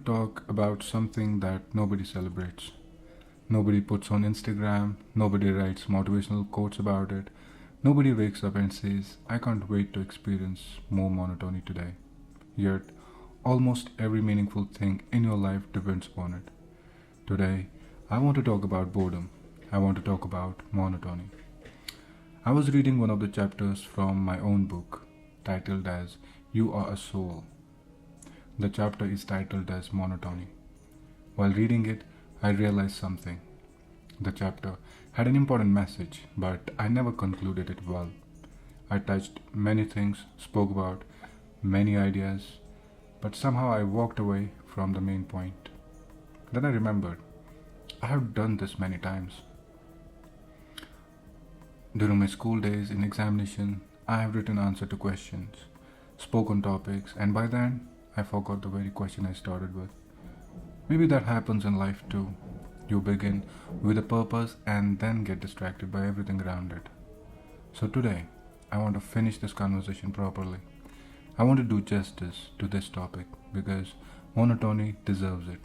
talk about something that nobody celebrates. Nobody puts on Instagram, nobody writes motivational quotes about it, nobody wakes up and says, I can't wait to experience more monotony today. Yet, almost every meaningful thing in your life depends upon it. Today, I want to talk about boredom. I want to talk about monotony. I was reading one of the chapters from my own book, titled as You Are a Soul. The chapter is titled as Monotony. While reading it, I realized something. The chapter had an important message, but I never concluded it well. I touched many things, spoke about many ideas, but somehow I walked away from the main point. Then I remembered, I have done this many times. During my school days in examination, I have written answers to questions, spoke on topics, and by then, I forgot the very question I started with. Maybe that happens in life too. You begin with a purpose and then get distracted by everything around it. So today, I want to finish this conversation properly. I want to do justice to this topic because monotony deserves it.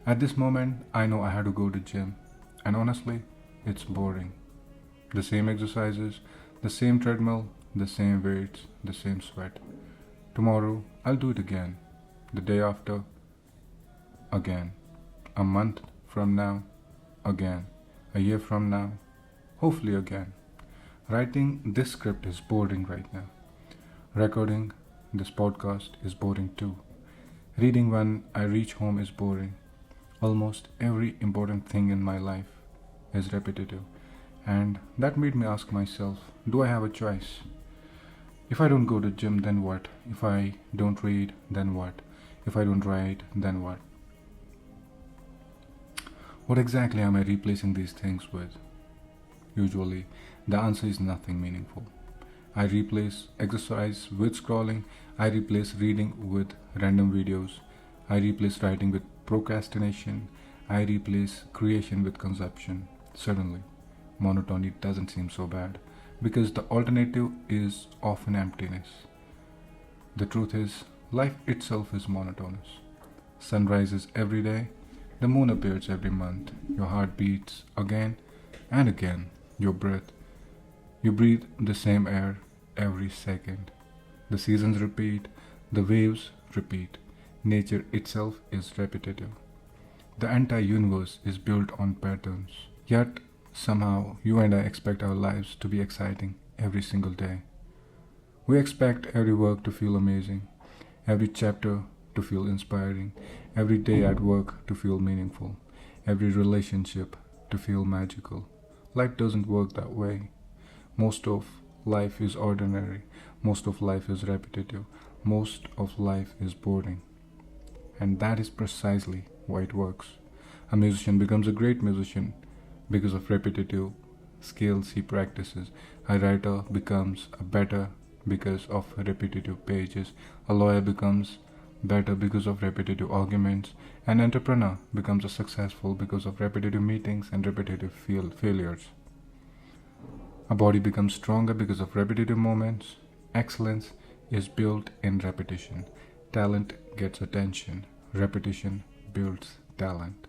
At this moment, I know I had to go to gym, and honestly, it's boring. The same exercises, the same treadmill, the same weights, the same sweat. Tomorrow, I'll do it again. The day after, again. A month from now, again. A year from now, hopefully again. Writing this script is boring right now. Recording this podcast is boring too. Reading when I reach home is boring. Almost every important thing in my life is repetitive. And that made me ask myself, do I have a choice? If I don't go to gym, then what? If I don't read, then what? If I don't write, then what? What exactly am I replacing these things with? Usually, the answer is nothing meaningful. I replace exercise with scrolling. I replace reading with random videos. I replace writing with procrastination. I replace creation with consumption. Suddenly, monotony doesn't seem so bad because the alternative is often emptiness. The truth is, life itself is monotonous. Sun rises every day, the moon appears every month, your heart beats again and again, you breathe the same air every second. The seasons repeat, the waves repeat, nature itself is repetitive. The entire universe is built on patterns. Yet, somehow, you and I expect our lives to be exciting every single day. We expect every work to feel amazing, every chapter to feel inspiring, every day at work to feel meaningful, every relationship to feel magical. Life doesn't work that way. Most of life is ordinary, most of life is repetitive, most of life is boring. And that is precisely why it works. A musician becomes a great musician because of repetitive skills he practices. A writer becomes a better because of repetitive pages. A lawyer becomes better because of repetitive arguments. An entrepreneur becomes a successful because of repetitive meetings and repetitive failures. A body becomes stronger because of repetitive moments. Excellence is built in repetition. Talent gets attention. Repetition builds talent.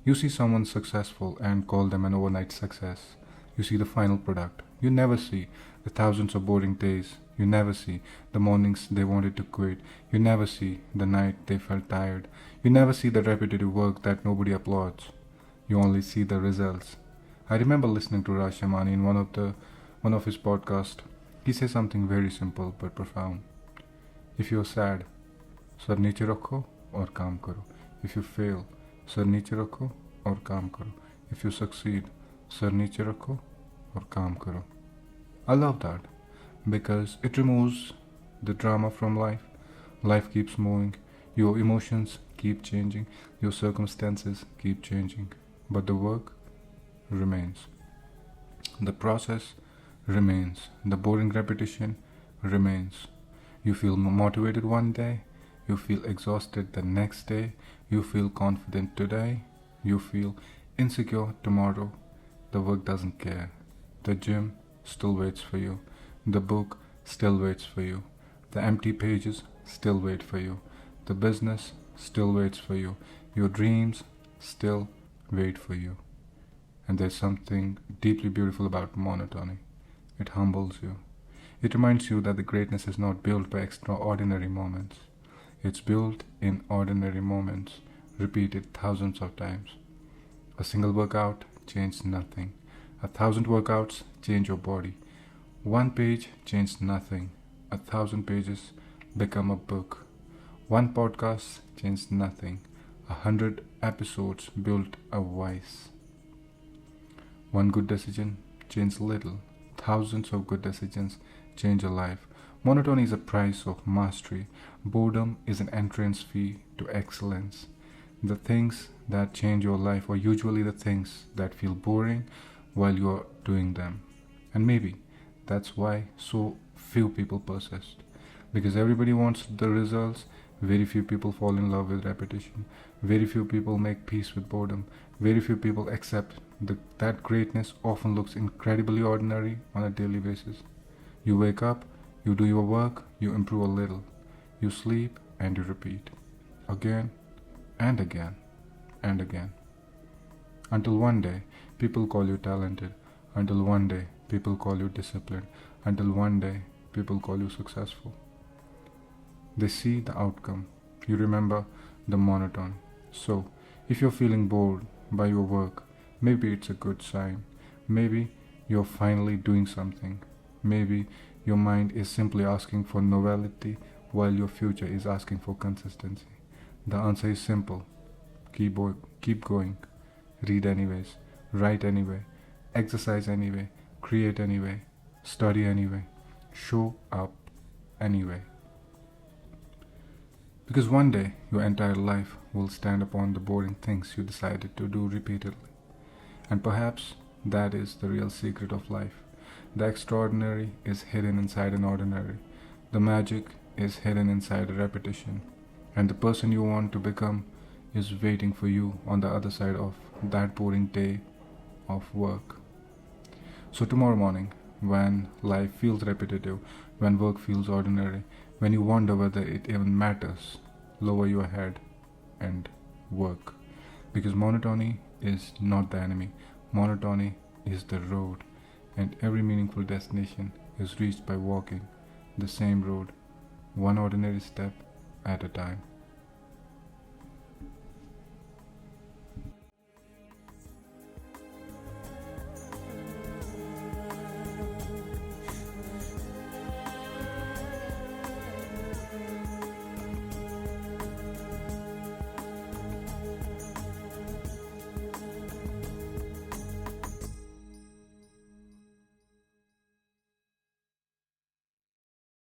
You see someone successful and call them an overnight success. You see the final product. You never see the thousands of boring days. You never see the mornings they wanted to quit. You never see the night they felt tired. You never see the repetitive work that nobody applauds. You only see the results. I remember listening to Raj Shamani in one of his podcasts. He says something very simple but profound. If you're sad, sir नीचे रखो और काम करो. If you fail, sir नीचे रखो और काम करो. If you succeed, सर नीचे रखो और काम करो. I love that because it removes the drama from life. Life keeps moving. Your emotions keep changing. Your circumstances keep changing. But the work remains. The process remains. The boring repetition remains. You feel motivated one day. You feel exhausted the next day. You feel confident today. You feel insecure tomorrow. The work doesn't care. The gym still waits for you. The book still waits for you. The empty pages still wait for you. The business still waits for you. Your dreams still wait for you. And there's something deeply beautiful about monotony. It humbles you. It reminds you that the greatness is not built by extraordinary moments. It's built in ordinary moments, repeated thousands of times. A single workout changed nothing. 1,000 workouts change your body. One page changed nothing. 1,000 pages become a book. One podcast changed nothing. 100 episodes built a voice. One good decision changed little. Thousands of good decisions change a life. Monotony is a price of mastery. Boredom is an entrance fee to excellence. The things that change your life are usually the things that feel boring while you're doing them. And maybe that's why so few people persist. Because everybody wants the results, very few people fall in love with repetition. Very few people make peace with boredom. Very few people accept that greatness often looks incredibly ordinary on a daily basis. You wake up, you do your work, you improve a little. You sleep and you repeat. Again and again and again. Until one day, people call you talented. Until one day, people call you disciplined. Until one day, people call you successful. They see the outcome. You remember the monotone. So, if you're feeling bored by your work, maybe it's a good sign. Maybe you're finally doing something. Maybe your mind is simply asking for novelty while your future is asking for consistency. The answer is simple. Keep going. Read anyways. Write anyway. Exercise anyway. Create anyway. Study anyway. Show up anyway. Because one day your entire life will stand upon the boring things you decided to do repeatedly. And perhaps that is the real secret of life. The extraordinary is hidden inside an ordinary. The magic is hidden inside a repetition. And the person you want to become is waiting for you on the other side of that boring day of work. So tomorrow morning, when life feels repetitive, when work feels ordinary, when you wonder whether it even matters, lower your head and work. Because monotony is not the enemy. Monotony is the road, and every meaningful destination is reached by walking the same road, one ordinary step at a time.